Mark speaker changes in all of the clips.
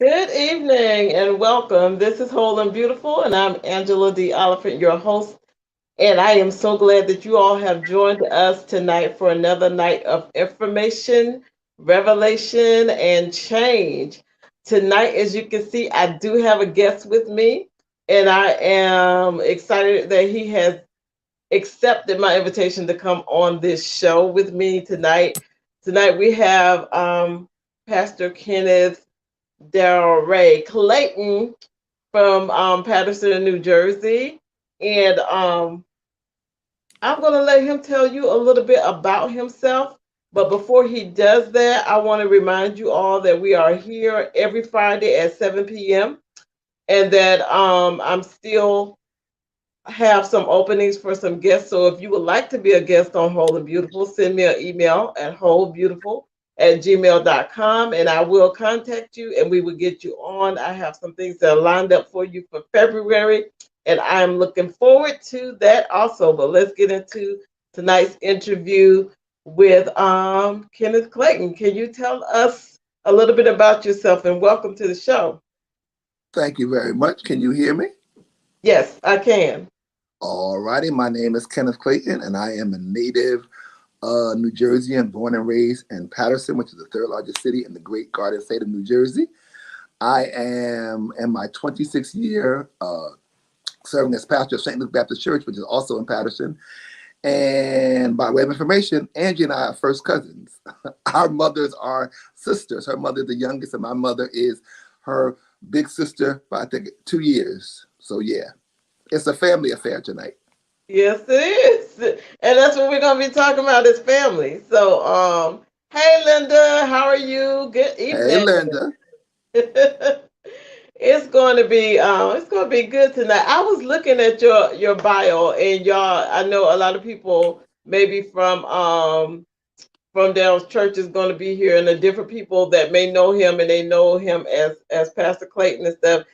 Speaker 1: Good evening and welcome. This is Whole and Beautiful, and I'm Angela Oliphant, your host. And I am so glad that you all have joined us tonight for another night of information, revelation, and change. Tonight, as you can see, I do have a guest with me, and I am excited that he has accepted my invitation to come on this show with me tonight. Tonight, we have Pastor Kenneth Daryl Ray Clayton from Patterson, New Jersey. And I'm going to let him tell you a little bit about himself. But before he does that, I want to remind you all that we are here every Friday at 7 p.m. and that I'm still have some openings for some guests. So if you would like to be a guest on Whole and Beautiful, send me an email at wholebeautiful@gmail.com and I will contact you and we will get you on. I have some things that are lined up for you for February and I'm looking forward to that also. But let's get into tonight's interview with Kenneth Clayton. Can you tell us a little bit about yourself and welcome to the show?
Speaker 2: Thank you very much. Can you hear me?
Speaker 1: Yes, I can.
Speaker 2: All righty. My name is Kenneth Clayton, and I am a native New Jerseyan, born and raised in Patterson, which is the third largest city in the great Garden State of New Jersey. I am in my 26th year serving as pastor of St. Luke Baptist Church, which is also in Patterson. And by way of information, Angie and I are first cousins. Our mothers are sisters. Her mother is the youngest, and my mother is her big sister by, I think, 2 years. So, yeah. It's a family affair tonight.
Speaker 1: Yes, it is. And that's what we're going to be talking about is family. So, hey, Linda, how are you? Good
Speaker 2: Hey,
Speaker 1: evening.
Speaker 2: Linda.
Speaker 1: It's going to be good tonight. I was looking at your bio and y'all, I know a lot of people maybe from Dale's church is going to be here and the different people that may know him and they know him as Pastor Clayton and stuff.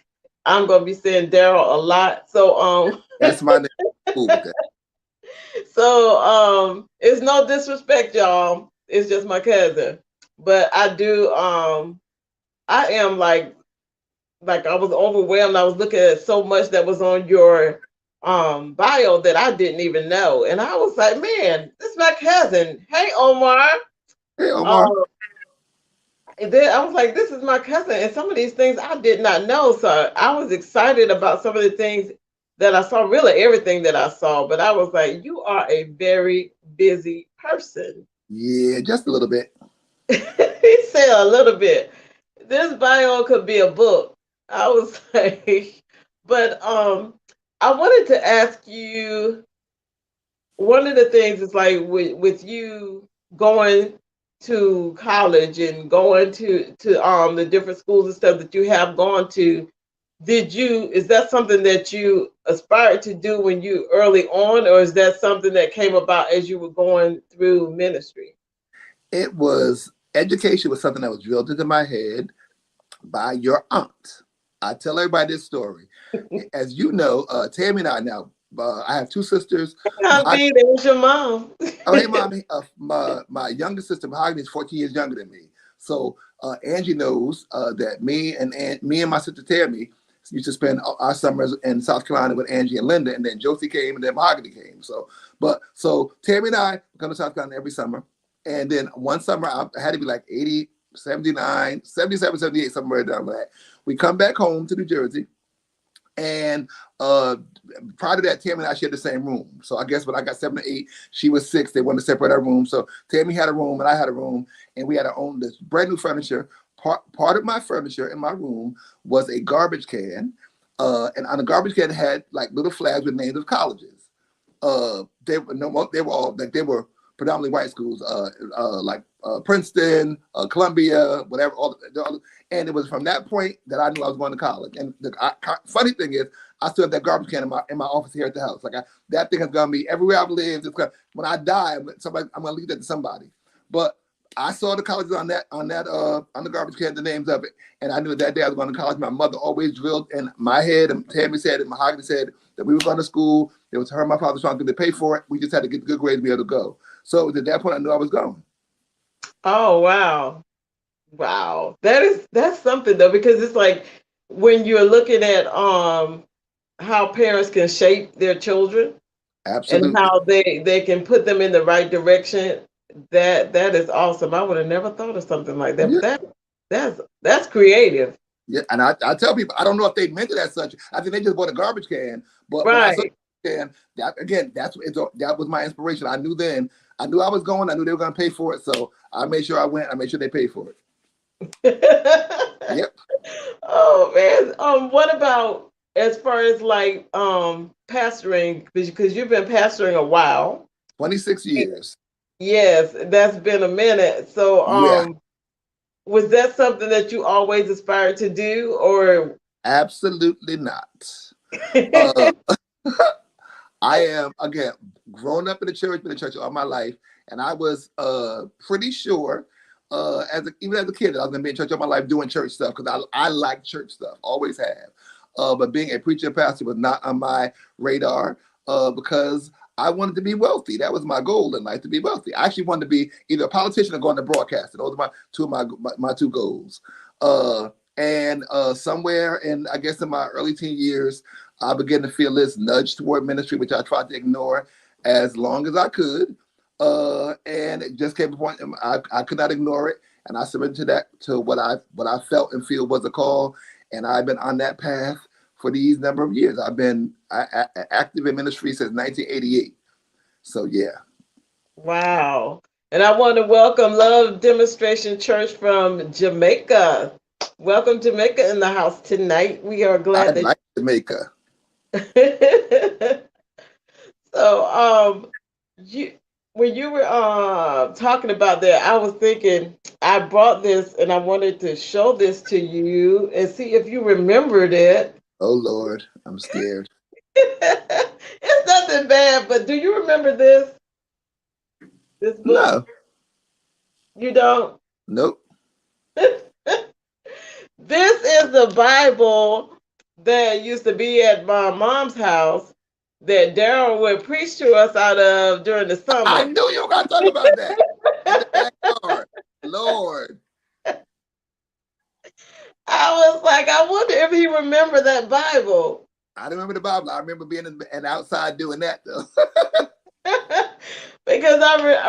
Speaker 1: I'm going to be saying Daryl a lot. So,
Speaker 2: That's my name. Cool with that.
Speaker 1: It's no disrespect, y'all. It's just my cousin. But I am like I was overwhelmed. I was looking at so much that was on your bio that I didn't even know. And I was like, man, this is my cousin. Hey Omar.
Speaker 2: Hey,
Speaker 1: Um
Speaker 2: Omar.
Speaker 1: and then I was like, this is my cousin. And some of these things I did not know. So I was excited about some of the things that I saw, really everything that I saw. But I was like, you are a very busy person.
Speaker 2: Yeah, just a little bit.
Speaker 1: He said a little bit. This bio could be a book. I was like, but I wanted to ask you one of the things is like with you going to college and going to the different schools and stuff that you have gone to, is that something that you aspired to do when you early on, or is that something that came about as you were going through ministry?
Speaker 2: It was education was something that was drilled into my head by your aunt. I tell everybody this story. As you know, Tammy and I now, I have two sisters.
Speaker 1: Auntie, that was your mom.
Speaker 2: Oh, hey, mommy. My youngest sister, Mahogany, is 14 years younger than me. So Angie knows that me and my sister Tammy used to spend our summers in South Carolina with Angie and Linda, and then Josie came, and then Mahogany came. So Tammy and I come to South Carolina every summer. And then one summer, I had to be like 80, 79, 77, 78, somewhere down there. We come back home to New Jersey. And prior to that, Tammy and I shared the same room. So I guess when I got 7 or 8, she was 6. They wanted to separate our rooms. So Tammy had a room and I had a room, and we had our own this brand new furniture. Part of my furniture in my room was a garbage can, and on the garbage can had like little flags with names of colleges. They were predominantly white schools, like Princeton, Columbia, whatever. And it was from that point that I knew I was going to college. And the funny thing is, I still have that garbage can in my office here at the house. That thing is gonna be everywhere I've lived. When I die, I'm gonna leave that to somebody. But I saw the colleges on the garbage can, the names of it, and I knew that day I was going to college. My mother always drilled in my head, and Tammy said, and Mahogany said that we were going to school. It was her and my father trying to pay for it. We just had to get good grades to be able to go. So at that point, I knew I was going.
Speaker 1: Oh wow. Wow. That's something though, because it's like when you're looking at how parents can shape their children and
Speaker 2: Absolutely.
Speaker 1: how they can put them in the right direction, that is awesome. I would have never thought of something like that, but
Speaker 2: Yeah.
Speaker 1: that's creative.
Speaker 2: Yeah, and I tell people I don't know if they meant it as such. I think they just bought a garbage can. But when I saw
Speaker 1: Right.
Speaker 2: the can, that again, that was my inspiration. I knew then. I knew I was going. I knew they were going to pay for it. So I made sure I went. I made sure they paid for it. Yep.
Speaker 1: Oh man. What about as far as like pastoring, because you've been pastoring a while.
Speaker 2: 26 years.
Speaker 1: Yes, that's been a minute. So
Speaker 2: Yeah.
Speaker 1: was that something that you always aspired to do or
Speaker 2: Absolutely not. Uh, I am again grown up in the church, been in church all my life, and I was pretty sure even as a kid that I was gonna be in church all my life doing church stuff because I like church stuff, always have. But being a preacher and pastor was not on my radar because I wanted to be wealthy. That was my goal in life, to be wealthy. I actually wanted to be either a politician or go into broadcasting. Those are my two goals. And somewhere in I guess in my early teen years, I began to feel this nudge toward ministry, which I tried to ignore as long as I could. And it just came to a point I could not ignore it. And I surrendered to that, to what I felt and feel was a call. And I've been on that path for these number of years. I've been active in ministry since 1988. So yeah.
Speaker 1: wow. And I want to welcome Love Demonstration Church from Jamaica. Welcome Jamaica in the house tonight. We are
Speaker 2: I
Speaker 1: glad that
Speaker 2: like Jamaica.
Speaker 1: so you when you were talking about that, I was thinking I brought this and I wanted to show this to you and see if you remembered it.
Speaker 2: Oh Lord, I'm scared.
Speaker 1: It's nothing bad, but do you remember this book?
Speaker 2: No,
Speaker 1: You don't?
Speaker 2: nope.
Speaker 1: This is the Bible that used to be at my mom's house that Daryl would preach to us out of during the
Speaker 2: I
Speaker 1: summer.
Speaker 2: knew you were gonna talk about that in the backyard. Lord,
Speaker 1: I was like, I wonder if he remembered that Bible.
Speaker 2: I don't remember the Bible. I remember being and outside doing that though.
Speaker 1: Because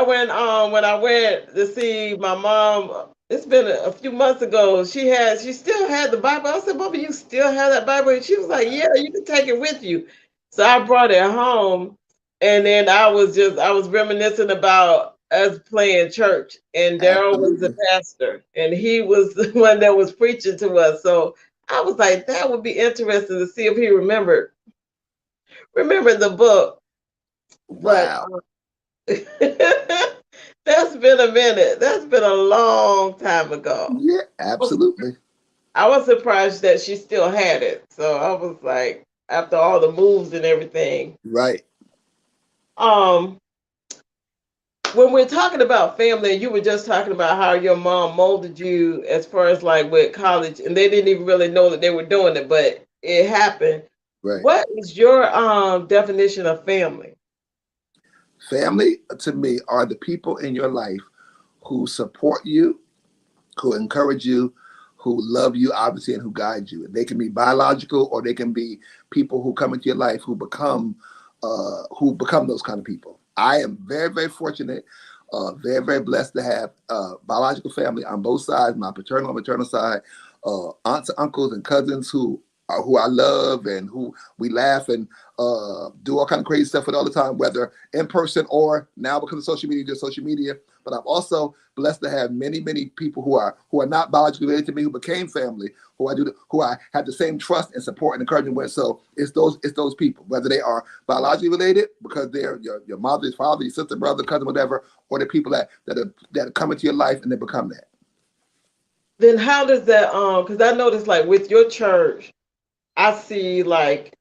Speaker 1: when I went to see my mom, it's been a few months ago. She still had the Bible. I said, "Bubba, you still have that Bible?" And she was like, "Yeah, you can take it with you." So I brought it home, and then I was reminiscing about us playing church, and Daryl was the
Speaker 2: Absolutely.
Speaker 1: pastor, and he was the one that was preaching to us. So I was like, that would be interesting to see if he remembered the book, but.
Speaker 2: Wow.
Speaker 1: That's been a minute. That's been a long time ago.
Speaker 2: Yeah,
Speaker 1: I was,
Speaker 2: absolutely.
Speaker 1: I was surprised that she still had it. So I was like, after all the moves and everything.
Speaker 2: Right.
Speaker 1: Um, when we're talking about family, and you were just talking about how your mom molded you as far as like with college, and they didn't even really know that they were doing it, but it happened.
Speaker 2: Right.
Speaker 1: What is your definition of family?
Speaker 2: Family to me are the people in your life who support you, who encourage you, who love you, obviously, and who guide you. They can be biological, or they can be people who come into your life who become those kind of people. I am very, very fortunate, very, very blessed to have biological family on both sides, my paternal and maternal side, aunts, uncles, and cousins who I love and who we laugh and do all kind of crazy stuff with all the time, whether in person or now because of social media, just social media. But I'm also blessed to have many, many people who are not biologically related to me, who became family, who I have the same trust and support and encouragement with. So it's those people, whether they are biologically related because they're your mother, your father, your sister, brother, cousin, whatever, or the people that come into your life and they become that.
Speaker 1: Then how does that because I noticed like with your church, I see like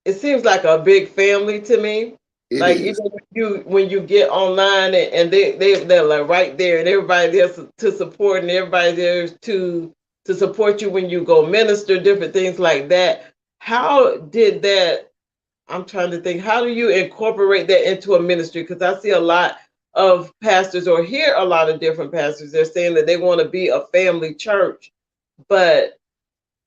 Speaker 1: it seems like a big family to me.
Speaker 2: It
Speaker 1: Like
Speaker 2: is.
Speaker 1: even when you get online and they're like right there and everybody there to support and everybody there to support you when you go minister, different things like that. How did that I'm trying to think, how do you incorporate that into a ministry? Because I see a lot of pastors, or hear a lot of different pastors, they're saying that they want to be a family church, but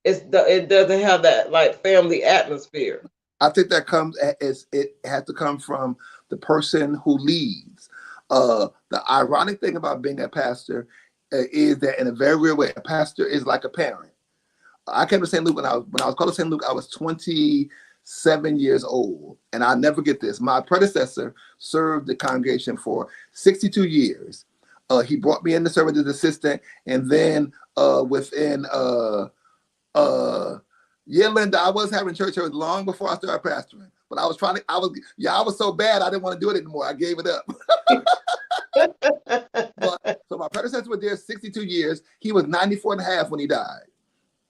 Speaker 1: it doesn't have that like family atmosphere.
Speaker 2: I think that comes as it has to come from the person who leads. The ironic thing about being a pastor is that in a very real way, a pastor is like a parent. I came to St. Luke when I was called to St. Luke. I was 27 years old, and I'll never get this. My predecessor served the congregation for 62 years. He brought me in to serve as assistant, and then within yeah, Linda, I was having church service long before I started pastoring. But I was trying to, I was so bad, I didn't want to do it anymore. I gave it up. But so my predecessor was there 62 years. He was 94 and a half when he died.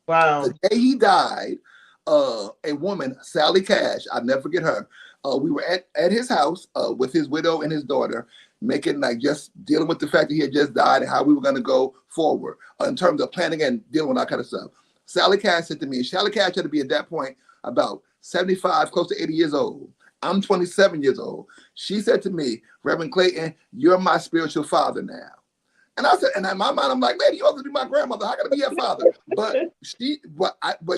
Speaker 1: Wow.
Speaker 2: The day he died, a woman, Sally Cash, I'll never forget her. We were at his house with his widow and his daughter, making like just dealing with the fact that he had just died and how we were going to go forward in terms of planning and dealing with that kind of stuff. Sally Cash said to me, Sally Cash had to be at that point about 75, close to 80 years old. I'm 27 years old. She said to me, Reverend Clayton, you're my spiritual father now. And I said, and in my mind, I'm like, lady, you ought to be my grandmother. How can I be your father? But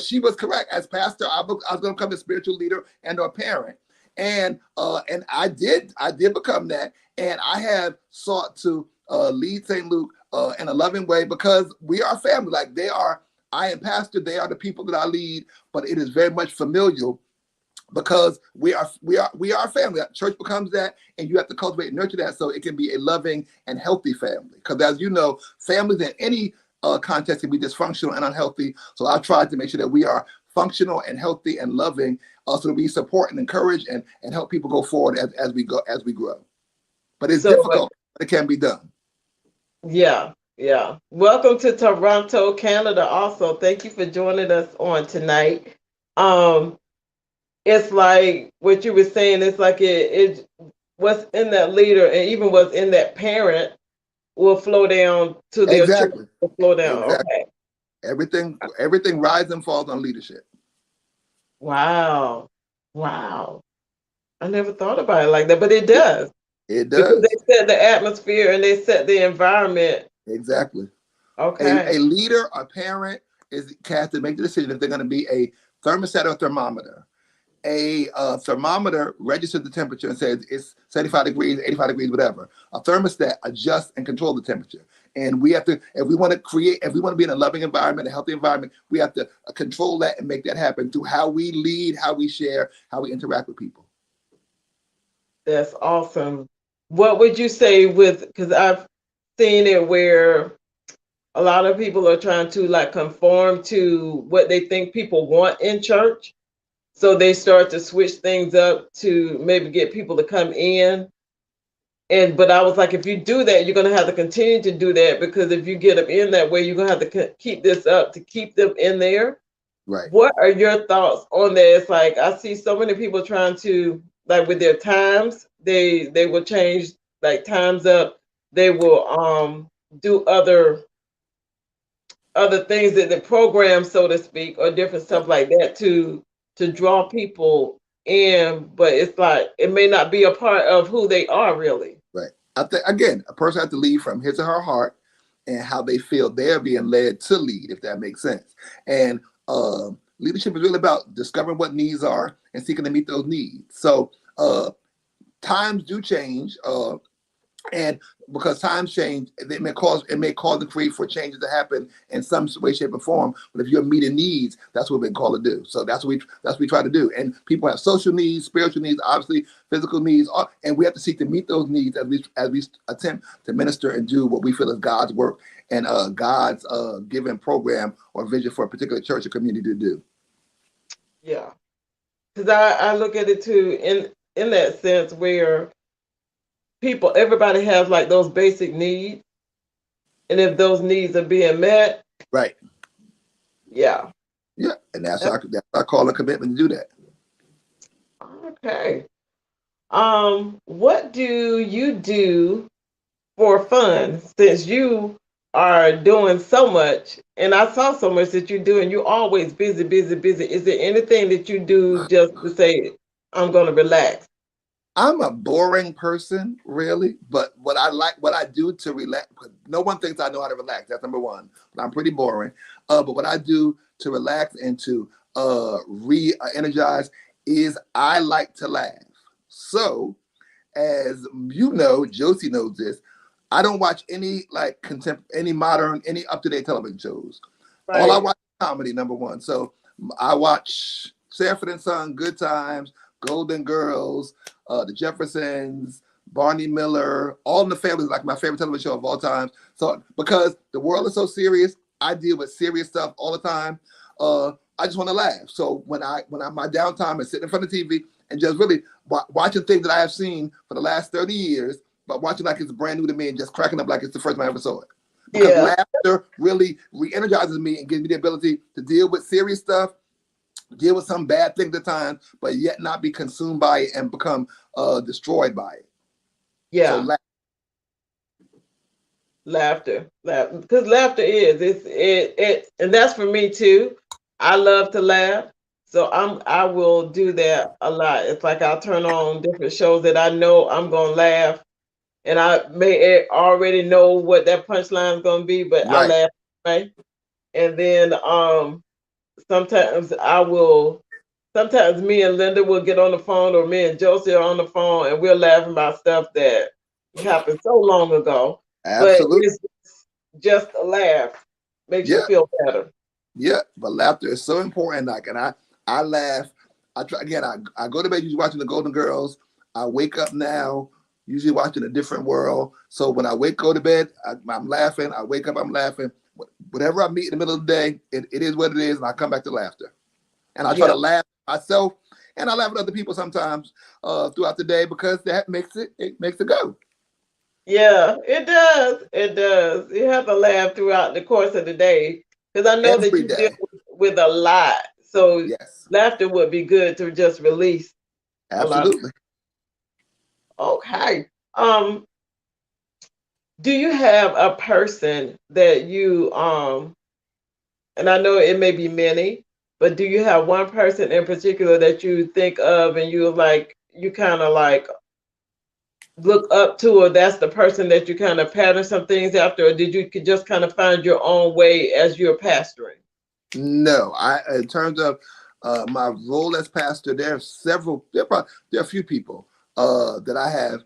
Speaker 2: she was correct. As pastor, I was going to become a spiritual leader and a parent. And I did become that. And I have sought to lead St. Luke in a loving way because we are family. Like they are, I am pastor, they are the people that I lead, but it is very much familial because we are family. Church becomes that, and you have to cultivate and nurture that so it can be a loving and healthy family. Because as you know, families in any context can be dysfunctional and unhealthy. So I tried to make sure that we are functional and healthy and loving, so that we support and encourage and help people go forward as we grow. But it's difficult, but it can be done.
Speaker 1: Yeah. Yeah. Welcome to Toronto, Canada. Also, thank you for joining us on tonight. It's like what you were saying. It's like it what's in that leader and even what's in that parent will flow down to their
Speaker 2: Exactly.
Speaker 1: children. Will flow down.
Speaker 2: Exactly.
Speaker 1: Okay.
Speaker 2: Everything rises and falls on leadership.
Speaker 1: Wow. Wow. I never thought about it like that, but it does.
Speaker 2: It
Speaker 1: Because
Speaker 2: does.
Speaker 1: they set the atmosphere and they set the environment.
Speaker 2: Exactly.
Speaker 1: Okay.
Speaker 2: A leader, a parent is cast to make the decision if they're going to be a thermostat or thermometer. A thermometer registers the temperature and says it's 75 degrees, 85 degrees, whatever. A thermostat adjusts and controls the temperature. And we have to, if we want to be in a loving environment, a healthy environment, we have to control that and make that happen through how we lead, how we share, how we interact with people.
Speaker 1: That's awesome. What would you say because I've seen it where a lot of people are trying to like conform to what they think people want in church. So they start to switch things up to maybe get people to come in. But I was like, if you do that, you're going to have to continue to do that, because if you get them in that way, you're going to have to keep this up to keep them in there.
Speaker 2: Right.
Speaker 1: What are your thoughts on that? It's like I see so many people trying to, like with their times, they will change like times up. They will do other things in the program, so to speak, or different stuff like that to draw people in, but it's like it may not be a part of who they are really.
Speaker 2: Right. I think again, a person has to lead from his or her heart and how they feel they're being led to lead, if that makes sense. And leadership is really about discovering what needs are and seeking to meet those needs. So times do change. And because times change, it may cause and create for changes to happen in some way, shape, or form. But if you're meeting needs, that's what we've been called to do. So that's what we try to do. And people have social needs, spiritual needs, obviously physical needs, and we have to seek to meet those needs as we attempt to minister and do what we feel is God's work and God's given program or vision for a particular church or community to do.
Speaker 1: Yeah, because I look at it too in that sense where everybody has like those basic needs, and if those needs are being met,
Speaker 2: right?
Speaker 1: Yeah,
Speaker 2: and that's our call and commitment to do that.
Speaker 1: Okay. What do you do for fun, since you are doing so much, and I saw so much that you do, and you're always busy, busy, busy. Is there anything that you do just to say, I'm going to relax?
Speaker 2: I'm a boring person, really, but what I do to relax, no one thinks I know how to relax. That's number one, but I'm pretty boring. But what I do to relax and to re-energize is I like to laugh. So, as you know, Josie knows this, I don't watch any like any modern, any up-to-date television shows. All I
Speaker 1: Right.
Speaker 2: watch is comedy, number one. So I watch Sanford and Son, Good Times, Golden Girls, The Jeffersons, Barney Miller, All in the Family is like my favorite television show of all time. So because the world is so serious, I deal with serious stuff all the time. I just want to laugh. So when I my downtime is sitting in front of TV and just really watching things that I have seen for the last 30 years, but watching like it's brand new to me and just cracking up like it's the first time I ever saw it. Because
Speaker 1: Yeah.
Speaker 2: laughter really re-energizes me and gives me the ability to deal with serious stuff, deal with some bad things at times, but yet not be consumed by it and become destroyed by it. So
Speaker 1: Yeah. Laughter. Because laughter is and that's for me too. I love to laugh. So I will do that a lot. It's like I'll turn on different shows that I know I'm gonna laugh, and I may already know what that punchline is gonna be, but I
Speaker 2: right,
Speaker 1: laugh anyway. And then sometimes I will sometimes me and Linda will get on the phone, or me and Josie are on the phone, and we're laughing about stuff that happened so long ago. But
Speaker 2: absolutely,
Speaker 1: it's just a laugh makes you
Speaker 2: yeah,
Speaker 1: feel better.
Speaker 2: yeah. But laughter is so important. Like, and I laugh. I try again. I go to bed usually watching the Golden Girls. I wake up now usually watching A Different World. So when go to bed, I'm laughing. I wake up, I'm laughing. Whatever I meet in the middle of the day, it is what it is, and I come back to laughter. And I try to
Speaker 1: Yeah.
Speaker 2: laugh at myself, and I laugh at other people sometimes throughout the day because that makes it go
Speaker 1: Yeah, it does. It does. You have to laugh throughout the course of the day because I know that
Speaker 2: every
Speaker 1: you deal
Speaker 2: day.
Speaker 1: with a lot. So
Speaker 2: Yes,
Speaker 1: laughter would be good to just release a lot.
Speaker 2: absolutely.
Speaker 1: Okay. Um, do you have a person that you and I know it may be many, but do you have one person in particular that you think of and you kind of like look up to, or that's the person that you kind of pattern some things after, or did you could just kind of find your own way as you're pastoring?
Speaker 2: No, I in terms of my role as pastor, there are several. There are a few people that I have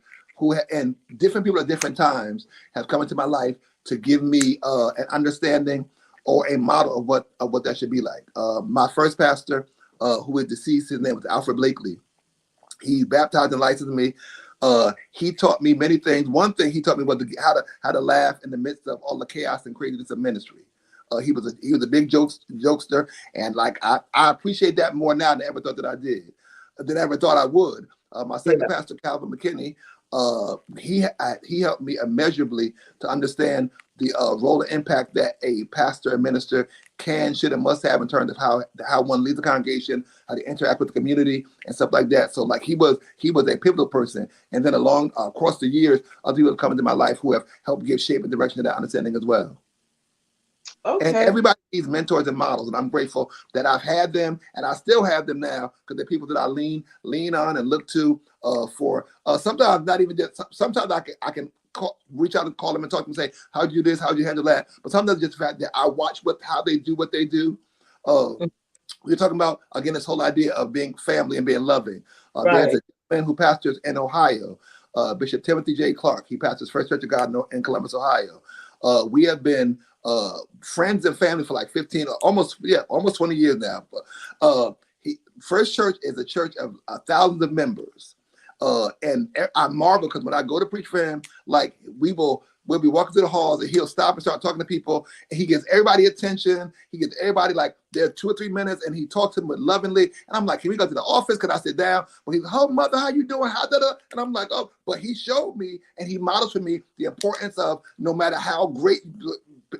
Speaker 2: and different people at different times have come into my life to give me an understanding or a model of what that should be like. My first pastor, who is deceased, his name was Alfred Blakely. He baptized and licensed me. He taught me many things. One thing he taught me was how to laugh in the midst of all the chaos and craziness of ministry. He was a big jokester, and like I appreciate that more now than I ever thought that I did, than I ever thought I would. My second
Speaker 1: Yeah.
Speaker 2: pastor, Calvin McKinney, he helped me immeasurably to understand the role and impact that a pastor and minister can, should, and must have in terms of how one leads the congregation, how to interact with the community, and stuff like that. So like he was a pivotal person, and then along across the years, other people have come into my life who have helped give shape and direction to that understanding as well. And
Speaker 1: Okay.
Speaker 2: everybody needs mentors and models, and I'm grateful that I've had them, and I still have them now because they're people that I lean on and look to for. Sometimes not even just. Sometimes I can reach out and call them and talk to them and say, "How do you do this? How do you handle that?" But sometimes just the fact that I watch how they do what they do. Uh,
Speaker 1: Mm.
Speaker 2: we're talking about again this whole idea of being family and being loving. There's
Speaker 1: Right.
Speaker 2: a man who pastors in Ohio, Bishop Timothy J. Clark. He pastors First Church of God in Columbus, Ohio. We have been friends and family for like 15, almost 20 years now. But First Church is a church of thousands of members. And I marvel because when I go to preach for him, like we'll be walking through the halls and he'll stop and start talking to people, and he gives everybody attention. He gives everybody like their 2 or 3 minutes, and he talks to them with lovingly. And I'm like, can we go to the office? Can I sit down? Well, he's like, oh mother, how you doing? How da da? And I'm like, oh, but he showed me and he models for me the importance of no matter how great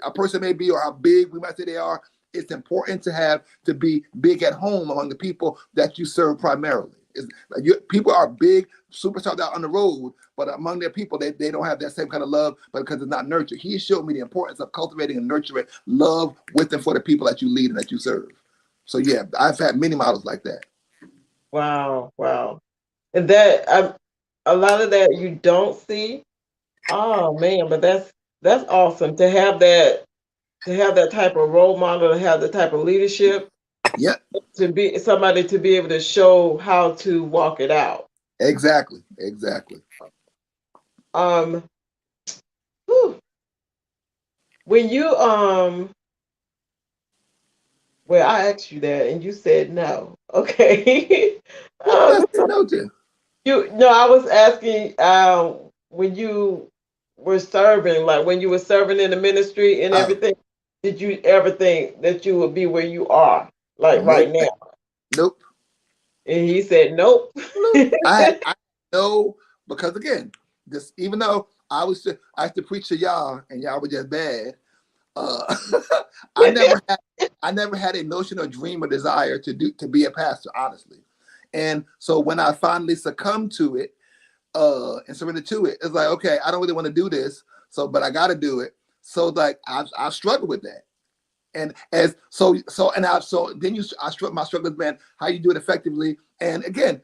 Speaker 2: a person may be or how big we might say they are, it's important to be big at home among the people that you serve primarily. People are big superstars out on the road, but among their people, they don't have that same kind of love, but because it's not nurtured. He showed me the importance of cultivating and nurturing love with and for the people that you lead and that you serve. So yeah, I've had many models like that.
Speaker 1: Wow. Wow. And that a lot of that you don't see. Oh man, but that's awesome to have that type of role model, to have the type of leadership,
Speaker 2: Yep,
Speaker 1: to be somebody to be able to show how to walk it out.
Speaker 2: exactly, exactly.
Speaker 1: Um, whew, when you well, I asked you that and you said no. Okay.
Speaker 2: What did I
Speaker 1: um,
Speaker 2: say no to?
Speaker 1: you no, I was asking when you were serving, like when you were serving in the ministry and
Speaker 2: Oh,
Speaker 1: everything, did you ever think that you would be where you are, like right
Speaker 2: nope,
Speaker 1: now?
Speaker 2: nope,
Speaker 1: And he said, nope.
Speaker 2: nope. I know because again, this even though I used to preach to y'all and y'all were just bad. Uh, I never had I never had a notion or dream or desire to be a pastor, honestly. And so when I finally succumbed to it, and surrendered to it, it's like, okay, I don't really want to do this, so but I got to do it. So like I've struggled with that, and as so and I so then you I struck my struggle with, man, how you do it effectively. And again,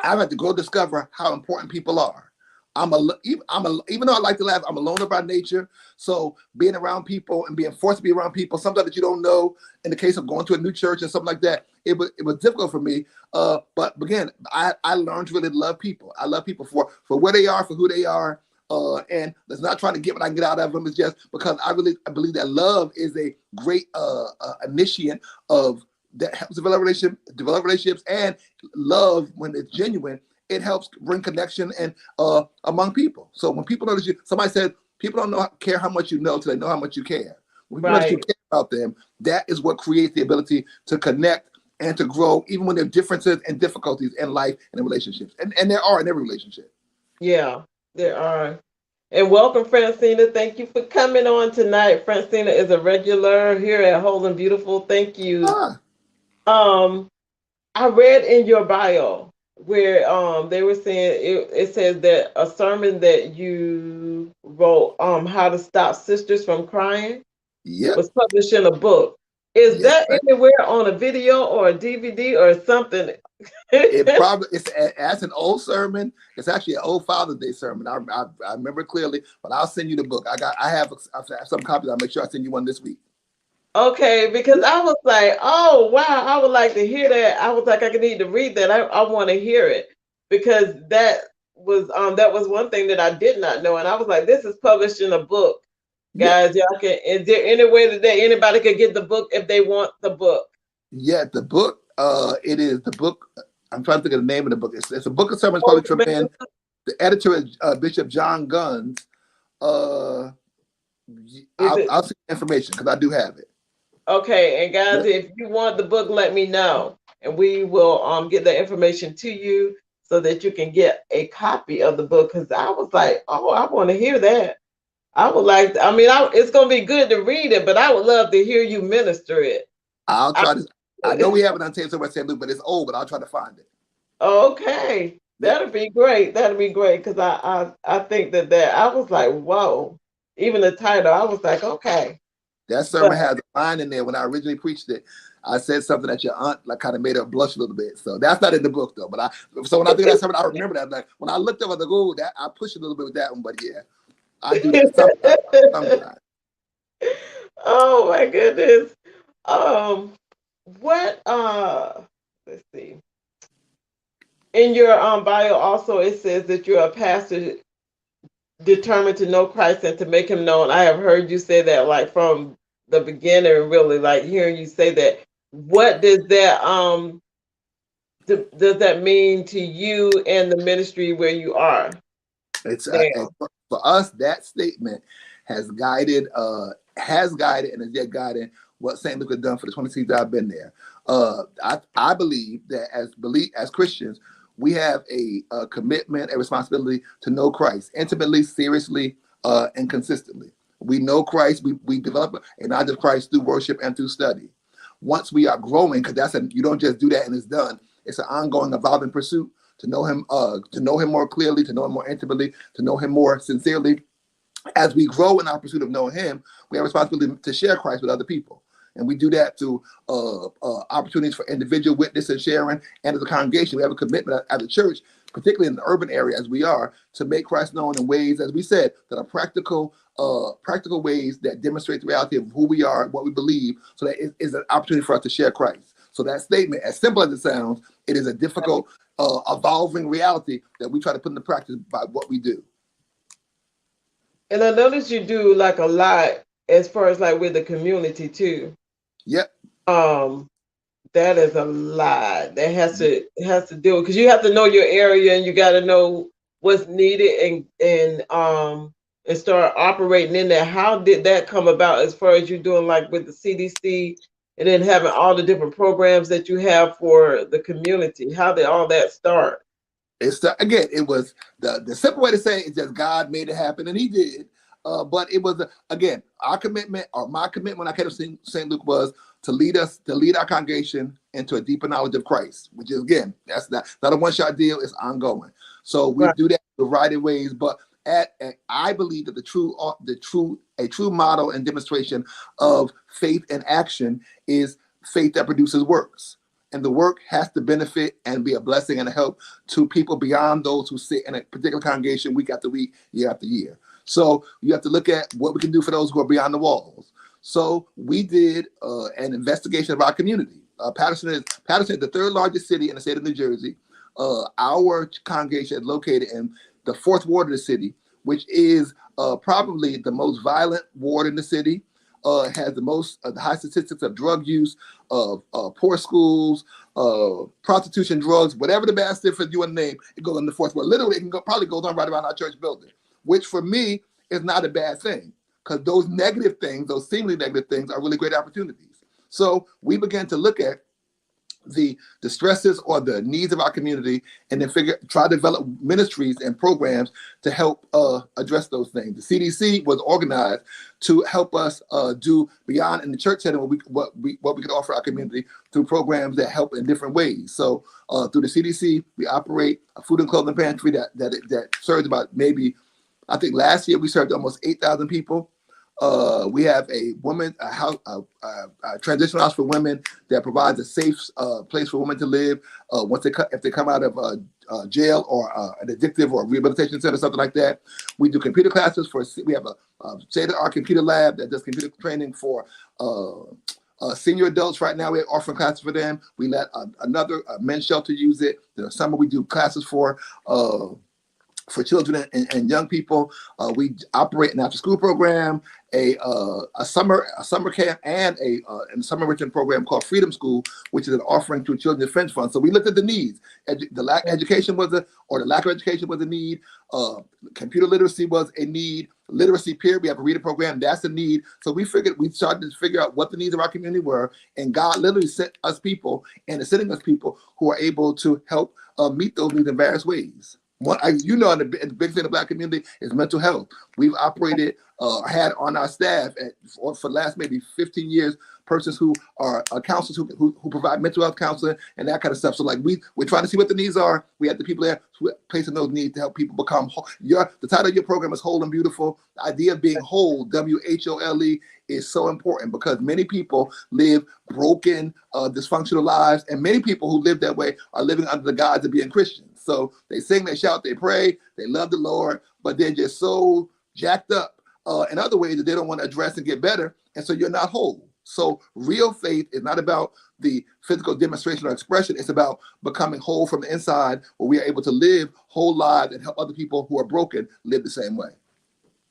Speaker 2: I've had to go discover how important people are. Even though I like to laugh, I'm a loner by nature. So being around people and being forced to be around people, sometimes that you don't know. In the case of going to a new church and something like that, it was difficult for me. But again, I learned to really love people. I love people for where they are, for who they are. And it's not trying to get what I can get out of them. It's just because I believe that love is a great initiate of that helps develop relationships, and love when it's genuine, it helps bring connection and among people. So when people know that somebody said people don't care how much you know till they know how much you care. When people know that you
Speaker 1: Right.
Speaker 2: care about them, that is what creates the ability to connect and to grow, even when there are differences and difficulties in life and in relationships, and there are in every relationship.
Speaker 1: Yeah, there are. And welcome, Francina. Thank you for coming on tonight. Francina is a regular here at Whole and Beautiful. Thank you.
Speaker 2: Ah,
Speaker 1: Um, I read in your bio where they were saying it says that a sermon that you wrote, How to Stop Sisters from Crying,
Speaker 2: yep,
Speaker 1: was published in a book. Is
Speaker 2: yes.
Speaker 1: that anywhere on a video or a DVD or something?
Speaker 2: As an old sermon. It's actually an old Father's Day sermon. I remember it clearly, but I'll send you the book. I have some copies. I'll make sure I send you one this week.
Speaker 1: Okay, because I was like, oh wow, I would like to hear that. I was like, I need to read that. I want to hear it because that was one thing that I did not know, and I was like, this is published in a book,
Speaker 2: Yeah,
Speaker 1: guys. Y'all can. Is there any way that anybody could get the book if they want the book?
Speaker 2: yeah. The book. It is the book. I'm trying to think of the name of the book. It's a book of sermons
Speaker 1: Oh,
Speaker 2: published from men. The editor is Bishop John Guns. Uh,
Speaker 1: is it
Speaker 2: I'll see the information because I do have it.
Speaker 1: okay? And guys,
Speaker 2: Yep.
Speaker 1: if you want the book, let me know, and we will get the information to you so that you can get a copy of the book. Because I was like, oh, I want to hear that. I would like, I mean, it's going to be good to read it, but I would love to hear you minister it.
Speaker 2: I'll
Speaker 1: I,
Speaker 2: try to. I know we have it on tape somewhere, St. Luke, but it's old. But I'll try to find it.
Speaker 1: okay,
Speaker 2: Yep.
Speaker 1: that'd be great. That'd be great because I think that I was like, whoa. Even the title, I was like, okay.
Speaker 2: That
Speaker 1: But
Speaker 2: sermon has a line in there. When I originally preached it, I said something that your aunt like kind of made her blush a little bit. So that's not in the book though. But so when I think of that sermon, I remember that. Like when I looked up at the goal, that I pushed a little bit with that one. But yeah, I do that sometimes. Sometimes.
Speaker 1: oh my goodness. Um, what? Let's see. In your bio, also it says that you're a pastor determined to know Christ and to make him known. I have heard you say that like from the beginning, really, like hearing you say that. What does that mean to you and the ministry where you are
Speaker 2: It's
Speaker 1: now?
Speaker 2: for us that statement has guided and is yet guiding what St. Luke has done for the 20 years I've been there. I believe that as Christians, we have a commitment, a responsibility to know Christ intimately, seriously, and consistently. We know Christ. We develop a knowledge of Christ through worship and through study. Once we are growing, because you don't just do that and it's done. It's an ongoing, evolving pursuit to know him more clearly, to know him more intimately, to know him more sincerely. As we grow in our pursuit of knowing him, we have a responsibility to share Christ with other people. And we do that through opportunities for individual witness and sharing. And as a congregation, we have a commitment as a church, particularly in the urban area as we are, to make Christ known in ways, as we said, that are practical ways that demonstrate the reality of who we are, what we believe, so that it is an opportunity for us to share Christ. So that statement, as simple as it sounds, it is a difficult, evolving reality that we try to put into practice by what we do.
Speaker 1: And I noticed you do like a lot as far as like with the community too.
Speaker 2: Yep.
Speaker 1: Um, that is a lot that has to do because you have to know your area and you got to know what's needed and start operating in there. How did that come about as far as you doing like with the CDC and then having all the different programs that you have for the community? How did all that start?
Speaker 2: It's again, it was the simple way to say it is just God made it happen, and He did. But it was again our commitment, or my commitment when I came to St. Luke, was to lead our congregation into a deeper knowledge of Christ, which is again, that's not a one-shot deal; it's ongoing. So we
Speaker 1: Right.
Speaker 2: do that a variety of ways, but I believe that a true model and demonstration of faith and action is faith that produces works. And the work has to benefit and be a blessing and a help to people beyond those who sit in a particular congregation week after week, year after year. So you have to look at what we can do for those who are beyond the walls. So we did an investigation of our community. Patterson is the third largest city in the state of New Jersey. Our congregation is located in the fourth ward of the city, which is probably the most violent ward in the city. Has the high statistics of drug use, of poor schools, prostitution, drugs, whatever the bad stuff for you and name, it goes in the fourth ward. Literally, probably goes on right around our church building, which for me is not a bad thing, because those negative things, those seemingly negative things, are really great opportunities. So we began to look at the stresses or the needs of our community, and then try to develop ministries and programs to help address those things. The CDC was organized to help us do beyond in the church setting what we could offer our community through programs that help in different ways. So through the CDC, we operate a food and clothing pantry that serves about maybe, I think last year we served almost 8,000 people. We have a transitional house for women that provides a safe place for women to live if they come out of jail or an addictive or rehabilitation center, something like that. We do computer classes we have a state-of-the-art computer lab that does computer training for senior adults. Right now, we're offering classes for them. We let another men's shelter use it. The summer we do classes for children and young people. We operate an after-school program, a summer camp, and a summer enrichment program called Freedom School, which is an offering to Children's Defense Fund. So we looked at the needs. The lack of education was a need. Computer literacy was a need. Literacy, period. We have a reading program. That's a need. So we started to figure out what the needs of our community were, and God literally sent us people and is sending us people who are able to help meet those needs in various ways. The big thing in the Black community is mental health. We've operated, had on our staff for the last maybe 15 years, persons who are counselors who provide mental health counseling and that kind of stuff. So like we're trying to see what the needs are. We have the people there who are placing those needs to help people become whole. The title of your program is Whole and Beautiful. The idea of being whole, WHOLE, is so important because many people live broken, dysfunctional lives, and many people who live that way are living under the guise of being Christians. So they sing, they shout, they pray, they love the Lord, but they're just so jacked up in other ways that they don't want to address and get better, and so you're not whole. So real faith is not about the physical demonstration or expression. It's about becoming whole from the inside, where we are able to live whole lives and help other people who are broken live the same way.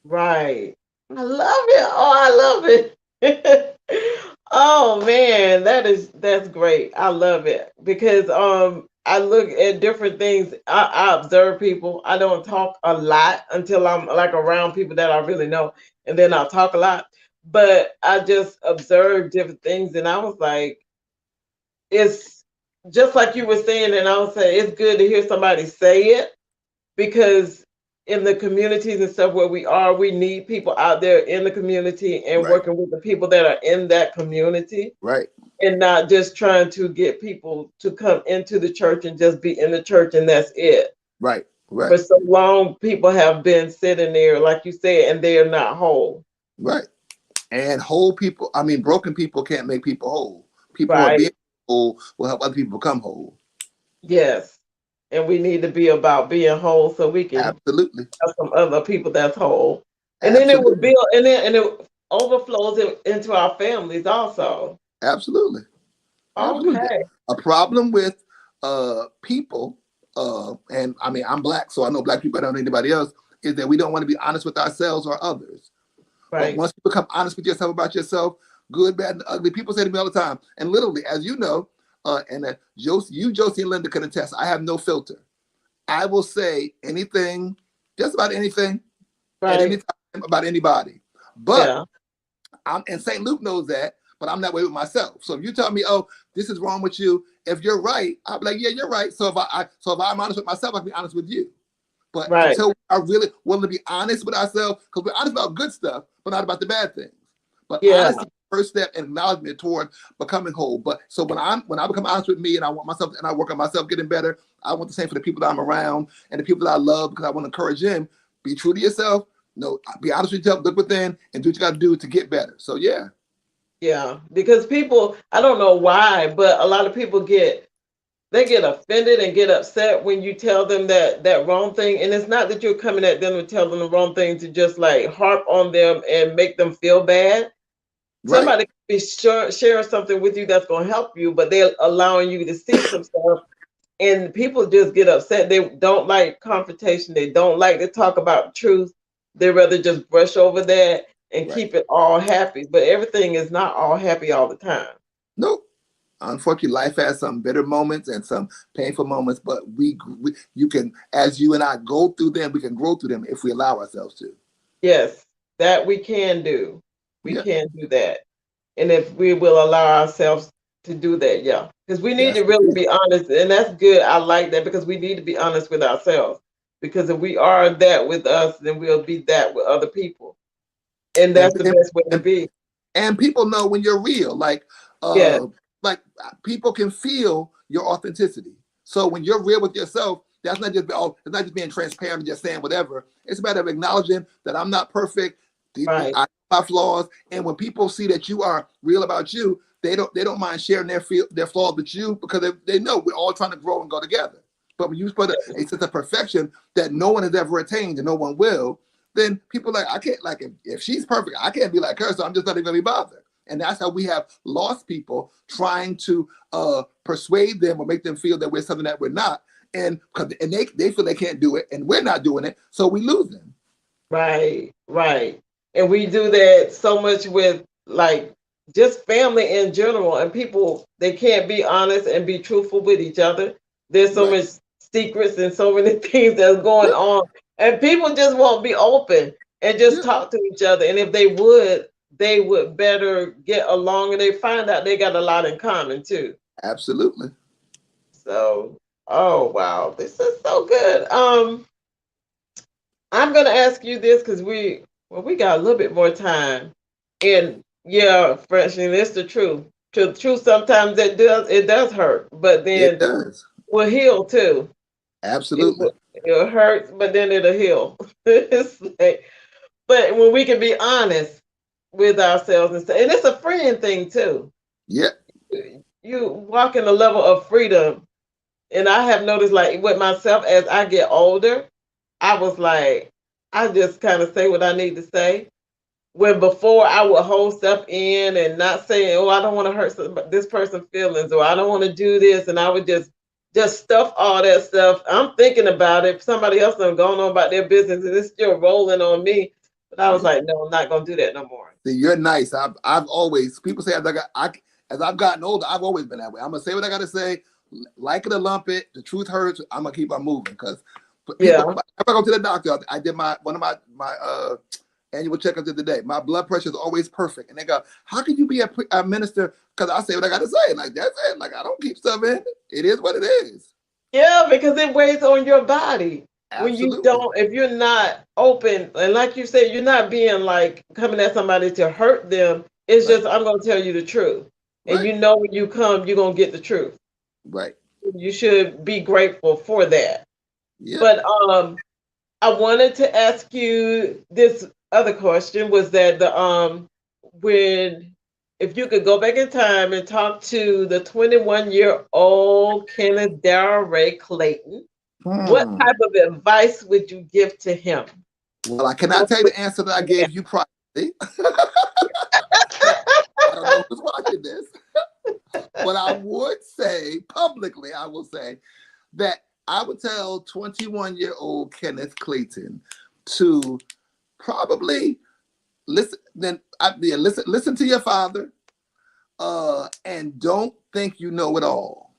Speaker 1: Right. I love it. Oh, I love it. Oh man, that's great. I love it because I look at different things. I observe people. I don't talk a lot until I'm like around people that I really know, and then I'll talk a lot. But I just observe different things, and I was like, it's just like you were saying, and I was saying it's good to hear somebody say it because in the communities and stuff where we are, we need people out there in the community and
Speaker 2: Right.
Speaker 1: working with the people that are in that community
Speaker 2: Right.
Speaker 1: and not just trying to get people to come into the church and just be in the church and that's it.
Speaker 2: Right.
Speaker 1: For
Speaker 2: Right.
Speaker 1: so long, people have been sitting there, like you said, and they're not whole.
Speaker 2: Right. And whole people, I mean, broken people can't make people whole. People who are being
Speaker 1: Right.
Speaker 2: whole will help other people become whole.
Speaker 1: Yes. And we need to be about being whole so we can
Speaker 2: Absolutely.
Speaker 1: have some other people that's whole. And then it will
Speaker 2: Absolutely.
Speaker 1: build and it overflows into our families also.
Speaker 2: Absolutely. Absolutely.
Speaker 1: Okay.
Speaker 2: A problem with people, and I mean, I'm black, so I know black people better than anybody else, is that we don't want to be honest with ourselves or others. But
Speaker 1: Right.
Speaker 2: once you become honest with yourself about yourself, good, bad, and ugly, people say to me all the time, and literally, as you know, Josie, and Linda can attest, I have no filter. I will say anything, just about anything, at any
Speaker 1: Right.
Speaker 2: time about anybody. But
Speaker 1: Yeah.
Speaker 2: and St. Luke knows that, but I'm that way with myself. So if you tell me, oh, this is wrong with you, if you're right, I'll be like, yeah, you're right. So if I'm honest with myself, I can be honest with you. But
Speaker 1: Right.
Speaker 2: until we are really willing to be honest with ourselves, because we're honest about good stuff, but not about the bad things. But
Speaker 1: Yeah.
Speaker 2: honesty is the first step and acknowledgement toward becoming whole. But so when I become honest with me and I want myself and I work on myself getting better, I want the same for the people that I'm around and the people that I love because I want to encourage them. Be true to yourself. No, be honest with yourself, look within, and do what you got to do to get better. So yeah,
Speaker 1: Yeah. Because people, I don't know why, but a lot of people they get offended and get upset when you tell them that wrong thing. And it's not that you're coming at them and tell them the wrong thing to just like harp on them and make them feel bad.
Speaker 2: right.
Speaker 1: Somebody could be sharing something with you that's going to help you, but they're allowing you to see some stuff. And people just get upset. They don't like confrontation. They don't like to talk about truth. They rather just brush over that and
Speaker 2: Right.
Speaker 1: keep it all happy. But everything is not all happy all the time.
Speaker 2: Nope. Unfortunately, life has some bitter moments and some painful moments, but you can, as you and I go through them, we can grow through them if we allow ourselves to.
Speaker 1: Yes, that we can do. We
Speaker 2: Yeah.
Speaker 1: can do that. And if we will allow ourselves to do that, yeah. Because we need
Speaker 2: Yes,
Speaker 1: to
Speaker 2: we
Speaker 1: really
Speaker 2: can.
Speaker 1: be honest. And that's good. I like that because we need to be honest with ourselves. Because if we are that with us, then we'll be that with other people. And
Speaker 2: And,
Speaker 1: that's the
Speaker 2: and
Speaker 1: best way to
Speaker 2: and
Speaker 1: be.
Speaker 2: and people know when you're real.
Speaker 1: Yes,
Speaker 2: Like people can feel your authenticity. So when you're real with yourself, that's not just it's not just being transparent and just saying whatever. It's a matter of acknowledging that I'm not perfect.
Speaker 1: right.
Speaker 2: I have my flaws, and when people see that you are real about you, they don't mind sharing their flaws with you because they know we're all trying to grow and go together. But when you put a sense of perfection that no one has ever attained and no one will, then people like I can't like if she's perfect, I can't be like her, so I'm just not even gonna be bothered. And that's how we have lost people trying to persuade them or make them feel that we're something that we're not. And they feel they can't do it and we're not doing it, so we lose them.
Speaker 1: Right, right. And we do that so much with like just family in general, and people they can't be honest and be truthful with each other. There's so
Speaker 2: Right.
Speaker 1: much secrets and so many things that's going
Speaker 2: Yeah.
Speaker 1: on, and people just won't be open and just
Speaker 2: Yeah.
Speaker 1: talk to each other. And if they would better get along, and they find out they got a lot in common too.
Speaker 2: Absolutely.
Speaker 1: So, oh wow, this is so good. I'm gonna ask you this because we got a little bit more time. And yeah, Fresh, and it's the truth. The truth sometimes it does hurt, but
Speaker 2: It
Speaker 1: then
Speaker 2: does.
Speaker 1: will heal too.
Speaker 2: Absolutely.
Speaker 1: It hurts, but then it'll heal. It's like, but when we can be honest with ourselves and it's a freeing thing too.
Speaker 2: Yeah.
Speaker 1: You walk in a level of freedom, and I have noticed like with myself as I get older, I was like, I just kind of say what I need to say. When before I would hold stuff in and not say, oh, I don't want to hurt this person's feelings, or I don't want to do this, and I would just stuff all that stuff. I'm thinking about it. Somebody else done gone on about their business, and it's still rolling on me. But I was
Speaker 2: Yeah.
Speaker 1: like, no, I'm not gonna do that no more.
Speaker 2: See, you're nice. I've always people say as I've gotten older, I've always been that way. I'm gonna say what I gotta say, like it or lump it. The truth hurts. I'm gonna keep on moving because people.
Speaker 1: Yeah,
Speaker 2: If I go to the doctor, I did one of my annual checkups the other day. My blood pressure is always perfect, and they go, "How can you be a minister?" Because I say what I gotta say. Like that's it. Like I don't keep stuff in. It is what it is.
Speaker 1: yeah, because it weighs on your body when you
Speaker 2: Absolutely.
Speaker 1: don't, if you're not open, and like you said, you're not being like coming at somebody to hurt them. It's
Speaker 2: Right.
Speaker 1: just I'm gonna tell you the truth, and
Speaker 2: Right.
Speaker 1: you know when you come, you're gonna get the truth.
Speaker 2: Right.
Speaker 1: You should be grateful for that.
Speaker 2: Yeah.
Speaker 1: But I wanted to ask you this other question was that the when if you could go back in time and talk to the 21-year-old Kenneth Darrell Ray Clayton, what
Speaker 2: Hmm.
Speaker 1: type of advice would you give to him?
Speaker 2: Well, I cannot
Speaker 1: What
Speaker 2: tell you
Speaker 1: would
Speaker 2: the answer that I
Speaker 1: you
Speaker 2: gave you privately. I don't know who's watching this, but I would say publicly, I will say that I would tell 21-year-old Kenneth Clayton to probably listen. Then yeah, listen to your father, and don't think you know it all,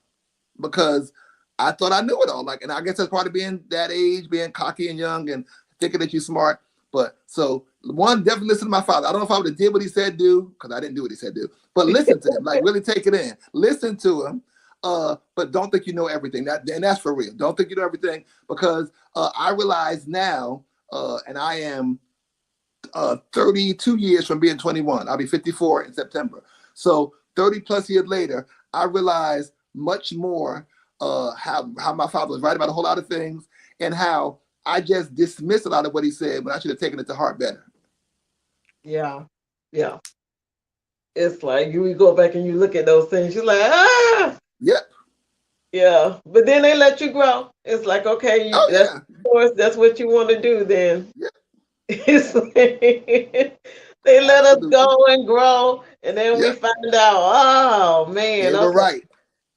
Speaker 2: because I thought I knew it all. Like, and I guess that's part of being that age, being cocky and young and thinking that you're smart. But so one, definitely listen to my father. I don't know if I would have did what he said do, because I didn't do what he said do, but listen to him. Like, really take it in. Listen to him. But don't think you know everything. And that's for real. Don't think you know everything, because I realize now, and I am 32 years from being 21. I'll be 54 in September. So 30 plus years later, I realize much more how my father was right about a whole lot of things, and how I just dismissed a lot of what he said when I should have taken it to heart better.
Speaker 1: Yeah, yeah. It's like you go back and you look at those things, you're like, ah,
Speaker 2: Yep.
Speaker 1: yeah. But then they let you grow. It's like, okay,
Speaker 2: Oh
Speaker 1: that's
Speaker 2: yeah.
Speaker 1: of course that's what you want to do. Then
Speaker 2: Yeah.
Speaker 1: it's like, they let us
Speaker 2: Absolutely.
Speaker 1: go and grow, and then we
Speaker 2: Yep.
Speaker 1: find out, oh
Speaker 2: They
Speaker 1: man,
Speaker 2: were
Speaker 1: okay,
Speaker 2: right.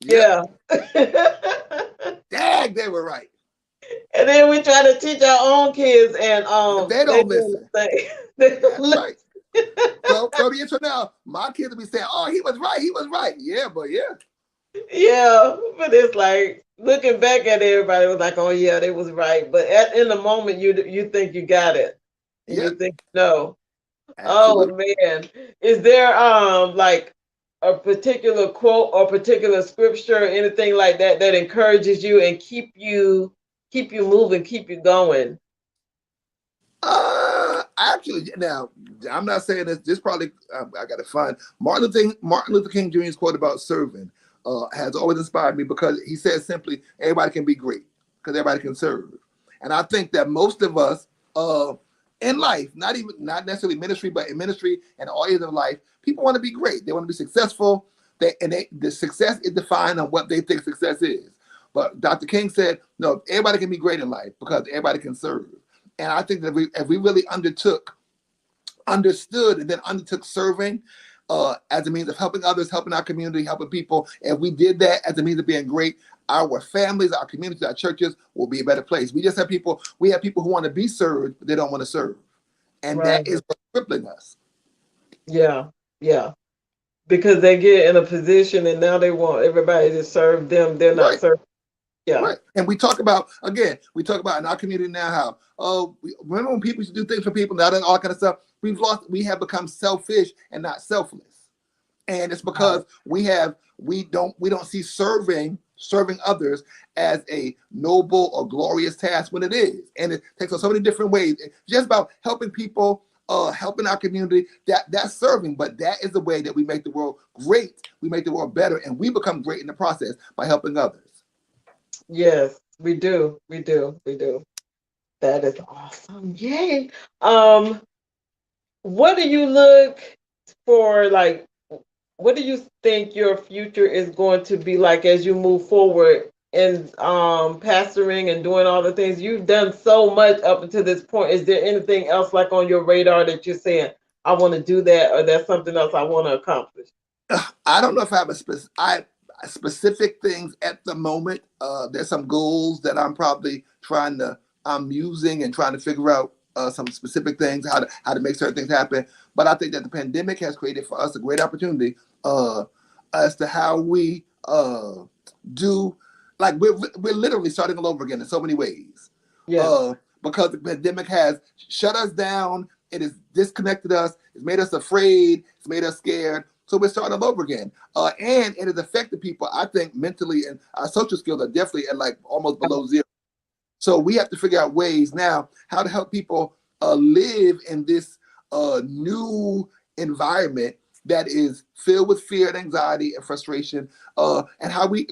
Speaker 2: Yep.
Speaker 1: yeah.
Speaker 2: Dang, they were right.
Speaker 1: And then we try to teach our own kids, and
Speaker 2: And they
Speaker 1: they
Speaker 2: don't
Speaker 1: do
Speaker 2: listen.
Speaker 1: the same. They don't
Speaker 2: That's
Speaker 1: listen.
Speaker 2: right. So 30 years from now, my kids will be saying, "Oh, he was right. He was right." Yeah, but yeah.
Speaker 1: Yeah, but it's like looking back at it, everybody was like, "Oh yeah, they was right." But in the moment, you think you got it, and you
Speaker 2: Yep.
Speaker 1: think no. Oh
Speaker 2: Absolutely.
Speaker 1: man, is there like a particular quote or particular scripture or anything like that that encourages you and keep you moving, keep you going?
Speaker 2: Actually, now I'm not saying this. This probably I got to find Martin Luther King Jr.'s quote about serving has always inspired me, because he says simply, "Everybody can be great because everybody can serve." And I think that most of us in life, not necessarily ministry, but in ministry and all areas of life, people want to be great. They want to be successful. The success is defined on what they think success is. But Dr. King said, "No, everybody can be great in life because everybody can serve." And I think that if we really understood, and then undertook serving as a means of helping others, helping our community, helping people, if we did that as a means of being great, our families, our communities, our churches will be a better place. We have people who want to be served, but they don't want to serve. And that
Speaker 1: Right.
Speaker 2: is what's crippling us.
Speaker 1: Yeah. Yeah. Because they get in a position and now they want everybody to serve them. They're not
Speaker 2: Right.
Speaker 1: serving. Yeah.
Speaker 2: Right. And we talk about in our community now how, oh, remember when people used to do things for people, now that all kind of stuff, we have become selfish and not selfless. And it's
Speaker 1: Right.
Speaker 2: because we don't see serving others as a noble or glorious task when it is. And it takes on so many different ways. It's just about helping people, helping our community, that's serving, but that is the way that we make the world great. We make the world better, and we become great in the process by helping others.
Speaker 1: Yes, we do. We do. We do. That is awesome. Yay. Um, what do you look for, like, what do you think your future is going to be like as you move forward in pastoring and doing all the things you've done so much up until this point? Is there anything else like on your radar that you're saying, I want to do that, or that's something else I want to accomplish?
Speaker 2: I don't know if I have specific things at the moment. There's some goals that I'm using and trying to figure out some specific things, how to make certain things happen. But I think that the pandemic has created for us a great opportunity uh, as to how we do. Like, we're literally starting all over again in so many ways,
Speaker 1: Yes.
Speaker 2: uh, because the pandemic has shut us down. It has disconnected us. It's made us afraid. It's made us scared. So we're starting all over again. And it has affected people, I think, mentally, and our social skills are definitely at like almost below zero. So we have to figure out ways now how to help people live in this new environment that is filled with fear and anxiety and frustration, and how we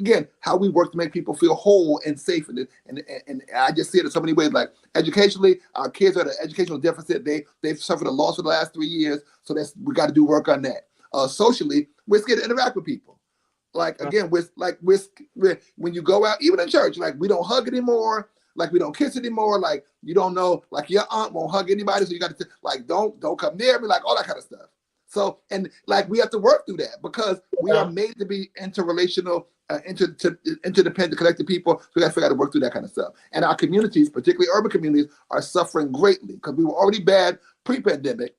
Speaker 2: work to make people feel whole and safe. And I just see it in so many ways. Like educationally, our kids are at an educational deficit. They've suffered a loss for the last 3 years, so we got to do work on that. Socially, we're scared to interact with people. Like again, when you go out, even in church, like we don't hug anymore. Like we don't kiss anymore. Like you don't know. Like your aunt won't hug anybody, so you got to like don't come near me. Like all that kind of stuff. So and like we have to work through that because we are made to be interrelational, interdependent, connected people. So we got to figure out to work through that kind of stuff. And our communities, particularly urban communities, are suffering greatly because we were already bad pre-pandemic.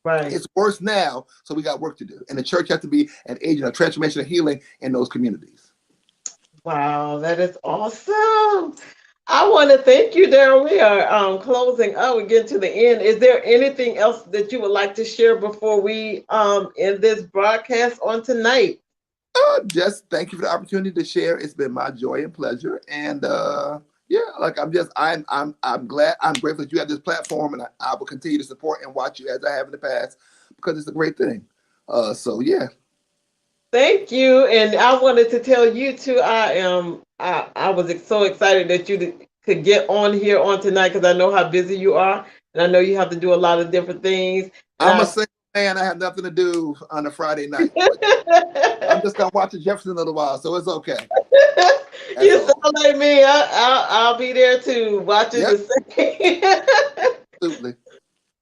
Speaker 1: Right.
Speaker 2: It's worse now, so we got work to do. And the church has to be an agent of transformation and healing in those communities.
Speaker 1: Wow, that is awesome. I want to thank you, Daryl. We are closing up. We get to the end. Is there anything else that you would like to share before we end this broadcast on tonight?
Speaker 2: Just thank you for the opportunity to share. It's been my joy and pleasure. And yeah, like I'm glad, I'm grateful that you have this platform, and I will continue to support and watch you as I have in the past because it's a great thing. So yeah.
Speaker 1: Thank you. And I wanted to tell you too, I was so excited that you could get on here on tonight because I know how busy you are, and I know you have to do a lot of different things. And
Speaker 2: I'm a single man. I have nothing to do on a Friday night. I'm just gonna watch the Jefferson in a little while, so it's okay.
Speaker 1: You sound like me. I'll be there too, watching the same.
Speaker 2: Absolutely.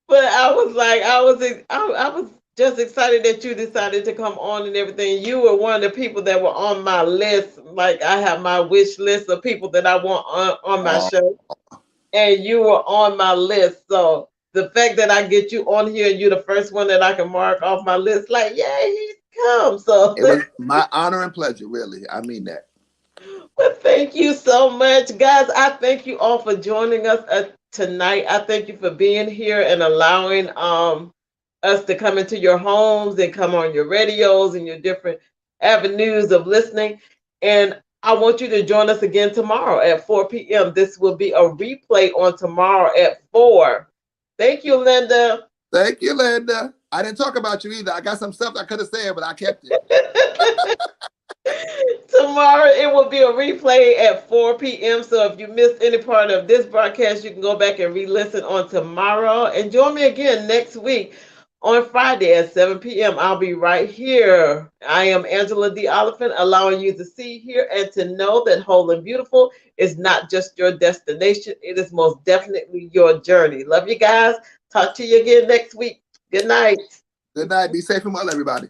Speaker 1: But I was just excited that you decided to come on and everything. You were one of the people that were on my list. Like I have my wish list of people that I want on my show, and you were on my list. So the fact that I get you on here and you're the first one that I can mark off my list, like, yeah, he's come. So
Speaker 2: it was my honor and pleasure, really. I mean that.
Speaker 1: Well, thank you so much, guys. I thank you all for joining us tonight. I thank you for being here and allowing us to come into your homes and come on your radios and your different avenues of listening. And I want you to join us again tomorrow at 4 p.m. This will be a replay on tomorrow at 4. Thank you, Linda.
Speaker 2: Thank you, Linda. I didn't talk about you either. I got some stuff I could have said, but I kept it.
Speaker 1: Tomorrow it will be a replay at 4 p.m. So if you missed any part of this broadcast, you can go back and re-listen on tomorrow. And join me again next week on Friday at 7 p.m. I'll be right here. I am Angela D. Oliphant, allowing you to see, hear, and to know that whole and beautiful is not just your destination. It is most definitely your journey. Love you guys. Talk to you again next week. Good night.
Speaker 2: Good night. Be safe and well, everybody.